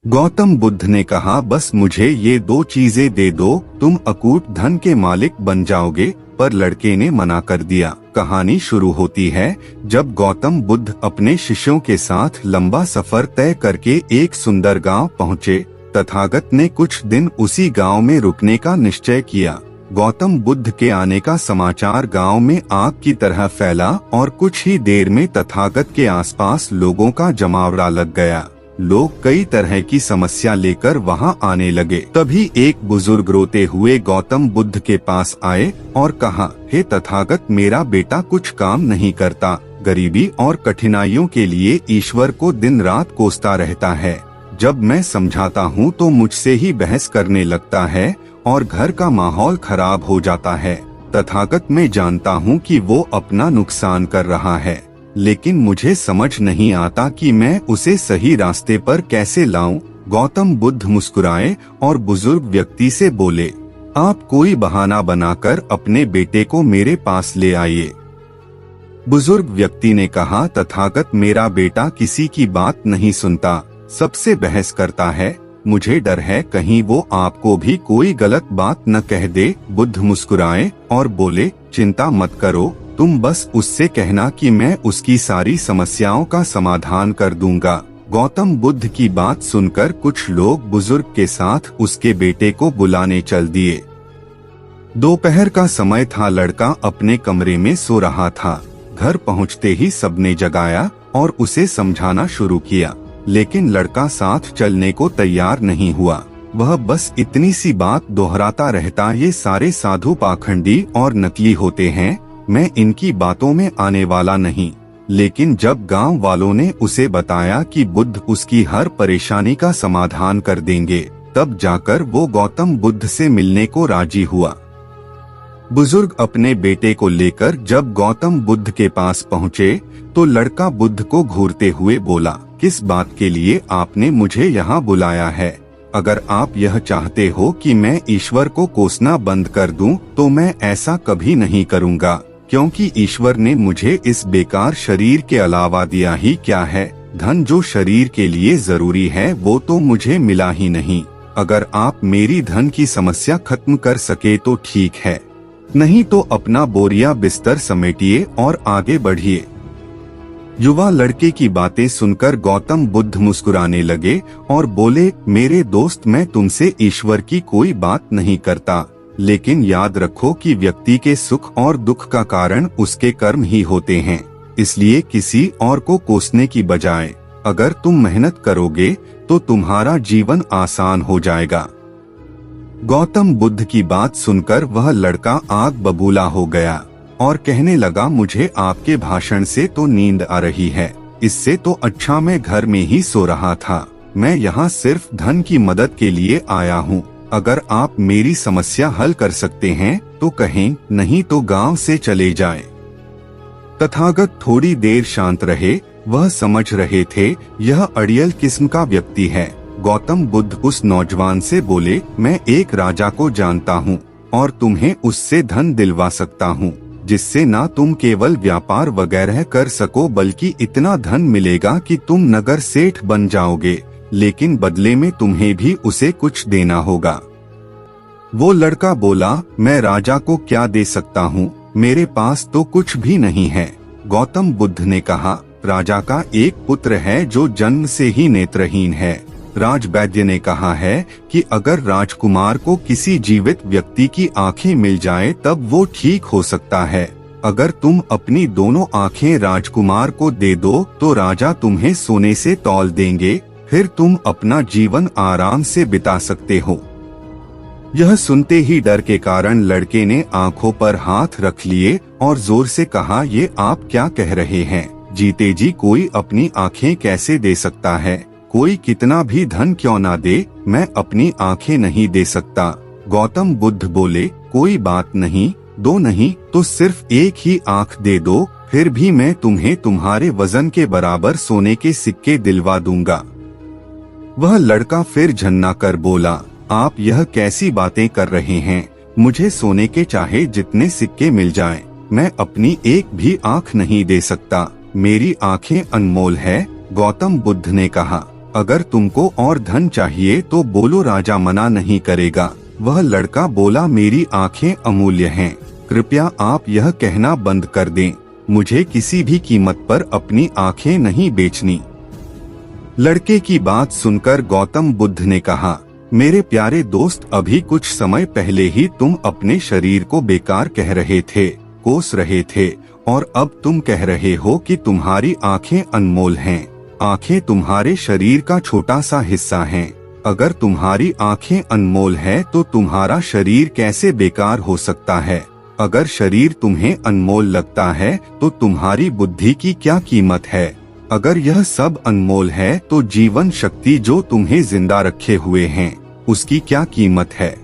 गौतम बुद्ध ने कहा, बस मुझे ये 2 चीजें दे दो, तुम अकूट धन के मालिक बन जाओगे। पर लड़के ने मना कर दिया। कहानी शुरू होती है जब गौतम बुद्ध अपने शिष्यों के साथ लंबा सफर तय करके एक सुंदर गांव पहुँचे। तथागत ने कुछ दिन उसी गांव में रुकने का निश्चय किया। गौतम बुद्ध के आने का समाचार गांव में आग की तरह फैला और कुछ ही देर में तथागत के आसपास लोगों का जमावड़ा लग गया। लोग कई तरह की समस्या लेकर वहां आने लगे। तभी एक बुजुर्ग रोते हुए गौतम बुद्ध के पास आए और कहा, हे तथागत, मेरा बेटा कुछ काम नहीं करता, गरीबी और कठिनाइयों के लिए ईश्वर को दिन रात कोसता रहता है। जब मैं समझाता हूँ तो मुझसे ही बहस करने लगता है और घर का माहौल खराब हो जाता है। तथागत, मैं जानता हूँ कि वो अपना नुकसान कर रहा है, लेकिन मुझे समझ नहीं आता कि मैं उसे सही रास्ते पर कैसे लाऊं। गौतम बुद्ध मुस्कुराए और बुजुर्ग व्यक्ति से बोले, आप कोई बहाना बनाकर अपने बेटे को मेरे पास ले आइए। बुजुर्ग व्यक्ति ने कहा, तथागत, मेरा बेटा किसी की बात नहीं सुनता, सबसे बहस करता है। मुझे डर है कहीं वो आपको भी कोई गलत बात न कह दे। बुद्ध मुस्कुराए और बोले, चिंता मत करो, तुम बस उससे कहना कि मैं उसकी सारी समस्याओं का समाधान कर दूंगा। गौतम बुद्ध की बात सुनकर कुछ लोग बुजुर्ग के साथ उसके बेटे को बुलाने चल दिए। दोपहर का समय था, लड़का अपने कमरे में सो रहा था। घर पहुंचते ही सबने जगाया और उसे समझाना शुरू किया, लेकिन लड़का साथ चलने को तैयार नहीं हुआ। वह बस इतनी सी बात दोहराता रहता, ये सारे साधु पाखंडी और नकली होते हैं, मैं इनकी बातों में आने वाला नहीं। लेकिन जब गांव वालों ने उसे बताया कि बुद्ध उसकी हर परेशानी का समाधान कर देंगे, तब जाकर वो गौतम बुद्ध से मिलने को राजी हुआ। बुजुर्ग अपने बेटे को लेकर जब गौतम बुद्ध के पास पहुँचे तो लड़का बुद्ध को घूरते हुए बोला, किस बात के लिए आपने मुझे यहाँ बुलाया है? अगर आप यह चाहते हो कि मैं ईश्वर को कोसना बंद कर दूं, तो मैं ऐसा कभी नहीं करूँगा, क्योंकि ईश्वर ने मुझे इस बेकार शरीर के अलावा दिया ही क्या है। धन जो शरीर के लिए जरूरी है वो तो मुझे मिला ही नहीं। अगर आप मेरी धन की समस्या खत्म कर सके तो ठीक है, नहीं तो अपना बोरिया बिस्तर समेटिए और आगे बढ़िए। युवा लड़के की बातें सुनकर गौतम बुद्ध मुस्कुराने लगे और बोले, मेरे दोस्त, मैं तुमसे ईश्वर की कोई बात नहीं करता, लेकिन याद रखो कि व्यक्ति के सुख और दुख का कारण उसके कर्म ही होते हैं। इसलिए किसी और को कोसने की बजाय अगर तुम मेहनत करोगे तो तुम्हारा जीवन आसान हो जाएगा। गौतम बुद्ध की बात सुनकर वह लड़का आग बबूला हो गया और कहने लगा, मुझे आपके भाषण से तो नींद आ रही है, इससे तो अच्छा मैं घर में ही सो रहा था। मैं यहाँ सिर्फ धन की मदद के लिए आया हूँ। अगर आप मेरी समस्या हल कर सकते हैं तो कहें, नहीं तो गांव से चले जाएं। तथागत थोड़ी देर शांत रहे। वह समझ रहे थे यह अड़ियल किस्म का व्यक्ति है। गौतम बुद्ध उस नौजवान से बोले, मैं एक राजा को जानता हूँ और तुम्हें उससे धन दिलवा सकता हूँ, जिससे ना तुम केवल व्यापार वगैरह कर सको बल्कि इतना धन मिलेगा कि तुम नगर सेठ बन जाओगे, लेकिन बदले में तुम्हें भी उसे कुछ देना होगा। वो लड़का बोला, मैं राजा को क्या दे सकता हूँ, मेरे पास तो कुछ भी नहीं है। गौतम बुद्ध ने कहा, राजा का एक पुत्र है जो जन्म से ही नेत्रहीन है। राजवैद्य ने कहा है कि अगर राजकुमार को किसी जीवित व्यक्ति की आंखें मिल जाए तब वो ठीक हो सकता है। अगर तुम अपनी दोनों आंखें राजकुमार को दे दो तो राजा तुम्हें सोने से तौल देंगे, फिर तुम अपना जीवन आराम से बिता सकते हो। यह सुनते ही डर के कारण लड़के ने आंखों पर हाथ रख लिए और जोर से कहा, ये आप क्या कह रहे हैं? जीते जी कोई अपनी आंखें कैसे दे सकता है? कोई कितना भी धन क्यों ना दे, मैं अपनी आंखें नहीं दे सकता। गौतम बुद्ध बोले, कोई बात नहीं, दो नहीं तो सिर्फ एक ही आंख दे दो, फिर भी मैं तुम्हें तुम्हारे वजन के बराबर सोने के सिक्के दिलवा दूंगा। वह लड़का फिर झन्ना कर बोला, आप यह कैसी बातें कर रहे हैं? मुझे सोने के चाहे जितने सिक्के मिल जाएं, मैं अपनी एक भी आंख नहीं दे सकता। मेरी आंखें अनमोल है। गौतम बुद्ध ने कहा, अगर तुमको और धन चाहिए तो बोलो, राजा मना नहीं करेगा। वह लड़का बोला, मेरी आंखें अमूल्य हैं, कृपया आप यह कहना बंद कर दें, मुझे किसी भी कीमत पर अपनी आंखें नहीं बेचनी। लड़के की बात सुनकर गौतम बुद्ध ने कहा, मेरे प्यारे दोस्त, अभी कुछ समय पहले ही तुम अपने शरीर को बेकार कह रहे थे, कोस रहे थे, और अब तुम कह रहे हो कि तुम्हारी आंखें अनमोल हैं। आंखें तुम्हारे शरीर का छोटा सा हिस्सा हैं। अगर तुम्हारी आंखें अनमोल है तो तुम्हारा शरीर कैसे बेकार हो सकता है? अगर शरीर तुम्हें अनमोल लगता है तो तुम्हारी बुद्धि की क्या कीमत है? अगर यह सब अनमोल है तो जीवन शक्ति जो तुम्हें जिंदा रखे हुए हैं, उसकी क्या कीमत है?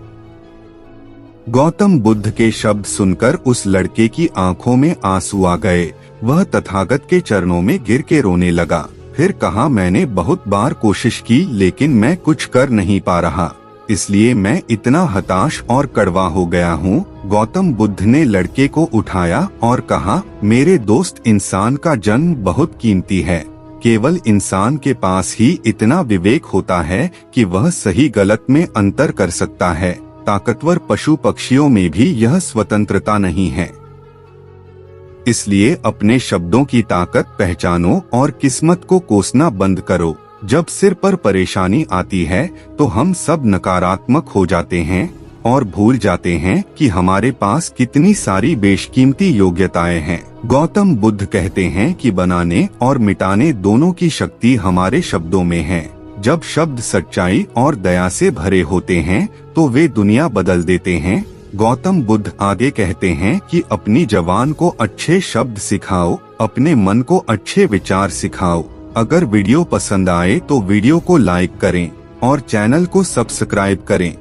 गौतम बुद्ध के शब्द सुनकर उस लड़के की आंखों में आंसू आ गए। वह तथागत के चरणों में गिर के रोने लगा। फिर कहा, मैंने बहुत बार कोशिश की लेकिन मैं कुछ कर नहीं पा रहा, इसलिए मैं इतना हताश और कड़वा हो गया हूँ। गौतम बुद्ध ने लड़के को उठाया और कहा, मेरे दोस्त, इंसान का जन्म बहुत कीमती है। केवल इंसान के पास ही इतना विवेक होता है कि वह सही गलत में अंतर कर सकता है। ताकतवर पशु पक्षियों में भी यह स्वतंत्रता नहीं है। इसलिए अपने शब्दों की ताकत पहचानो और किस्मत को कोसना बंद करो। जब सिर पर परेशानी आती है तो हम सब नकारात्मक हो जाते हैं और भूल जाते हैं कि हमारे पास कितनी सारी बेशकीमती योग्यताएं हैं। गौतम बुद्ध कहते हैं कि बनाने और मिटाने दोनों की शक्ति हमारे शब्दों में है। जब शब्द सच्चाई और दया से भरे होते हैं तो वे दुनिया बदल देते हैं। गौतम बुद्ध आगे कहते हैं कि अपनी जबान को अच्छे शब्द सिखाओ, अपने मन को अच्छे विचार सिखाओ। अगर वीडियो पसंद आए तो वीडियो को लाइक करें और चैनल को सब्सक्राइब करें।